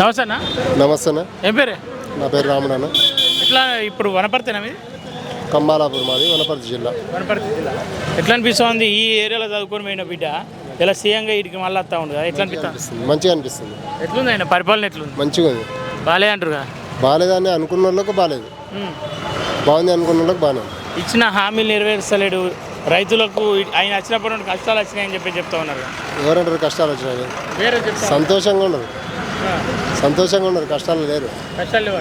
నమస్తే అన్న. నమస్తే అన్న. ఏం పేరే? నా పేరు రాముడన్న. ఎట్లా ఇప్పుడు వనపర్తేనా మీది? కంబాలాపూర్ మాది, వనపర్తి జిల్లా. వనపర్తి జిల్లా. ఎట్లా అనిపిస్తుంది ఈ ఏరియాలో చదువుకొని పోయిన బిడ్డ ఇలా సీఎంగా ఇటుకి మళ్ళీ వస్తూ ఉంది కదా, ఎట్లా అనిపిస్తుంది? మంచిగా అనిపిస్తుంది. ఎట్లుంది ఆయన పరిపాలన? ఎట్లుంది? మంచిగా ఉంది. బాలే అంటారుగా? బాగాలేదని అనుకున్న వాళ్ళకు బాగాలేదు, బాగుంది అనుకున్న వాళ్ళకి బాగానే ఉంది. ఇచ్చిన హామీలు నెరవేర్చలేడు, రైతులకు ఆయన వచ్చినప్పటి నుండి కష్టాలు వచ్చినాయని చెప్తా ఉన్నారు. ఎవరంటారు కష్టాలు వచ్చినాయి? వేరే సంతోషంగా ఉన్నారు, సంతోషంగా ఉన్నారు, కష్టాలు లేరు. కష్టాలు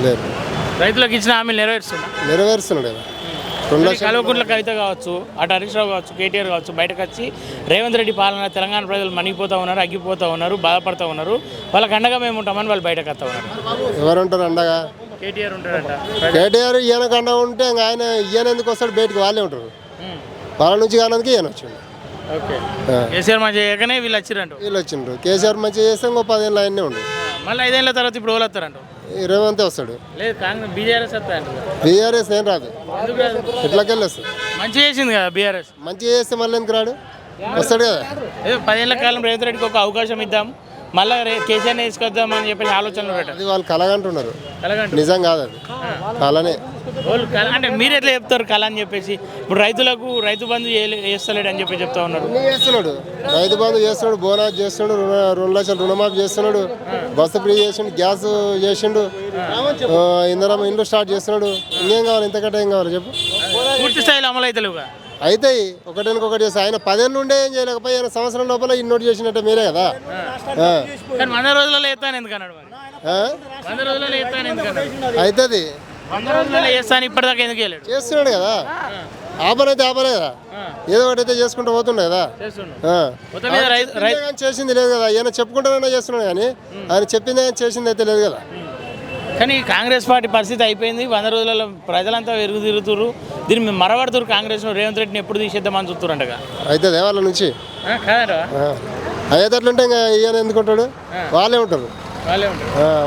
లేరు. రైతులకు ఇచ్చిన హామీలు నెరవేరుస్తున్నాడు కదా. కల్వకుంట్ల కవిత కావచ్చు, అటు హరీష్ రావు కావచ్చు, కేటీఆర్ కావచ్చు, బయటకు వచ్చి రేవంత్ రెడ్డి పాలన తెలంగాణ ప్రజలు మణిగిపోతూ ఉన్నారు, అగ్గిపోతూ ఉన్నారు, బాధపడుతూ ఉన్నారు, వాళ్ళకి అండగా మేము ఉంటామని వాళ్ళు బయటకు వస్తూ ఉన్నారు. ఎవరుంటారు అండగా? కేటీఆర్ ఉంటాడంట. కేటీఆర్ ఈయనకు అండగా ఉంటే ఆయన ఈయన ఎందుకు వస్తాడు బయటకు? వాళ్ళే ఉంటారు. వాళ్ళ నుంచి కానందుకు ఈయన వచ్చిండు. ఓకే. కేసీఆర్ మంచిగా చేయకనే వీళ్ళు వచ్చిరంట. వీళ్ళు వచ్చిండ్రు. కేసీఆర్ మంచిగా చేస్తే ఇంకో 10 ఏళ్ళు ఆయనే ఉండు. మళ్ళీ 5 ఏళ్ళ తర్వాత ఇప్పుడు వాళ్ళు వస్తారంట. రేవంతే వస్తాడు. లేదు, కాంగ్రెస్ బీఆర్ఎస్ వస్తాయంట. బీఆర్ఎస్ ఏం రాదు. ఎట్లకెళ్ళి వస్తుంది? మంచిగా చేసింది కదా బీఆర్ఎస్. మంచిగా చేస్తే మళ్ళీ ఎందుకు రాడు? వస్తాడు కదా. 10 ఏళ్ల కాలం రేవంత్ రెడ్డికి ఒక అవకాశం ఇద్దాం, మళ్ళీ కేసీఆర్ని తీసుకొద్దామని చెప్పేసి ఆలోచనలు పెట్టారు. అది వాళ్ళు కలగంటున్నారు, నిజం కాదు అది. కలనే. అంటే మీరు ఎట్లా చెప్తారు కళ అని చెప్పేసి? ఇప్పుడు రైతులకు రైతు బంధు చేస్తలేడు అని చెప్పి చెప్తా ఉన్నారు. చేస్తున్నాడు, రైతు బంధు చేస్తున్నాడు, బోనస్ చేస్తున్నాడు, 2 లక్షలు రుణమాఫీ చేస్తున్నాడు, బస్సు ఫ్రీ చేసిండు, గ్యాస్ చేసిండు, ఇందరం ఇండ్లు స్టార్ట్ చేస్తున్నాడు. ఇంకేం కావాలి? ఇంతకంటే ఏం కావాలి చెప్పు? పూర్తి స్థాయిలో అమలు అవుతలేవుగా? అవుతాయి, ఒకటి చేస్తే. ఆయన 10 ఏళ్ళ నుండే ఏం చేయలేకపోయి ఆయన సంవత్సరం లోపల ఇన్నోటి చేసినట్టే మీరే కదా. కానీ 100 రోజులలో ఎత్తాను ఎందుకన్నాడు? 100 రోజులలో ఎత్తాను ఎందుకన్నాడు? అవుతుంది. 100 రోజులలో చేస్తాను ఇప్పటిదాకా ఎందుకు వెళ్ళాడు? చేస్తున్నాడు కదా. ఆపరైతే ఆపలే కదా, ఏదో ఒకటి అయితే చేసుకుంటూ పోతుండే కదా. చేసింది లేదు కదా. ఈయన చెప్పుకుంటానన్నా చేస్తున్నాడు కానీ ఆయన చెప్పింది ఆయన చేసింది అయితే లేదు కదా. కానీ కాంగ్రెస్ పార్టీ పరిస్థితి అయిపోయింది. 100 రోజులలో ప్రజలంతా వెరుగు తిరుగుతున్నారు. దీన్ని మరవడుతురు. కాంగ్రెస్ రేవంత్ రెడ్డిని ఎప్పుడు తీసేద్దామని చూస్తురంటగా. అవుతుంది వాళ్ళ నుంచి కాదా? అయ్యేటట్లుంటే ఇంకా ఈయన ఎందుకుంటాడు? వాళ్ళే ఉంటారు.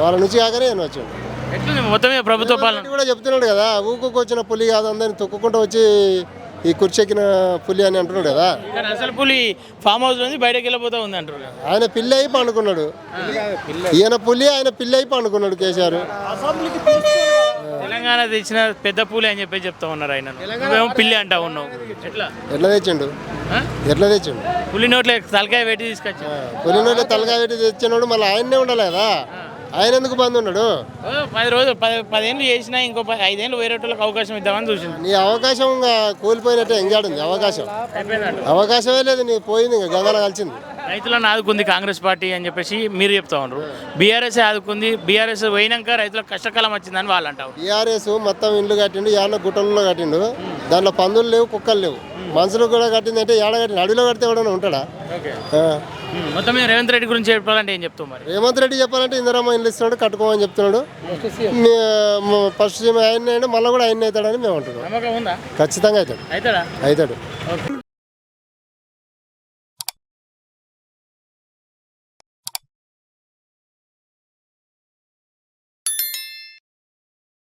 వాళ్ళ నుంచి కాకనే ఈయన వచ్చాడు. ఎట్లుంది మొత్తమే ప్రభుత్వ పాలన కూడా చెప్తున్నాడు కదా. ఊరికి వచ్చిన పులి కాదు, అందరిని తొక్కుకుంటూ వచ్చి ఈ కుర్చెక్కిన పులి అని అంటున్నాడు కదా. అసలు పులి ఫామ్ హౌస్ నుంచి బయటకు వెళ్ళిపోతా ఉంది అంటారు. ఆయన పిల్లి అయి పండుకున్నాడు. ఈయన పులి, ఆయన పిల్లి అయి పండుకున్నాడు కేసీఆర్. తెలంగాణ తెచ్చిన పెద్ద పులి అని చెప్పి చెప్తా ఉన్నారు. ఆయన నువ్వేమో పిల్లి అంటా ఉన్నావు. ఎట్లా తెచ్చిండు? పులి నోట్లే తలకాయ పెట్టి తీసుకొచ్చా. పులి నోట్లే తలకాయ పెట్టి తెచ్చినాడు. మళ్ళీ ఆయన్నే ఉండలేదా? ఆయన ఎందుకు బంద్ ఉన్నాడు? 10 రోజులు 10 ఏళ్ళు చేసినా ఇంకో 5 ఏళ్ళు వేరే వాళ్ళకి అవకాశం ఇద్దామని చూసింది. నీ అవకాశం కూలిపోయినట్టే. ఎంగాడుంది అవకాశమే లేదు. నీ పోయింది, ఇంకా గంగలో కలిసింది. రైతులను ఆదుకుంది కాంగ్రెస్ పార్టీ అని చెప్పేసి మీరు చెప్తా ఉన్నారు. బీఆర్ఎస్ ఆదుకుంది. బీఆర్ఎస్ పోయినాక రైతులకు కష్టకాలం వచ్చిందని వాళ్ళు అంటారు. బీఆర్ఎస్ మొత్తం ఇండ్లు కట్టిండు, యాడ గుట్టలలో కట్టిండు. దాంట్లో పందులు లేవు, కుక్కలు లేవు. మనుషులు కూడా కట్టింది అంటే ఏడ కట్టిండు? అడవిలో కడితే ఎవడన్నా ఉంటాడా? మొత్తం రేవంత్ రెడ్డి గురించి చెప్పాలంటే ఏం చెప్తాం మరి? రేవంత్ రెడ్డి చెప్పాలంటే ఇందిరమ్మ ఇల్లు ఇస్తున్నాడు, కట్టుకోమని చెప్తున్నాడు. ఫస్ట్ ఆయన మళ్ళీ కూడా ఆయన అవుతాడని మేము అంటున్నాం. ఖచ్చితంగా అవుతాడు.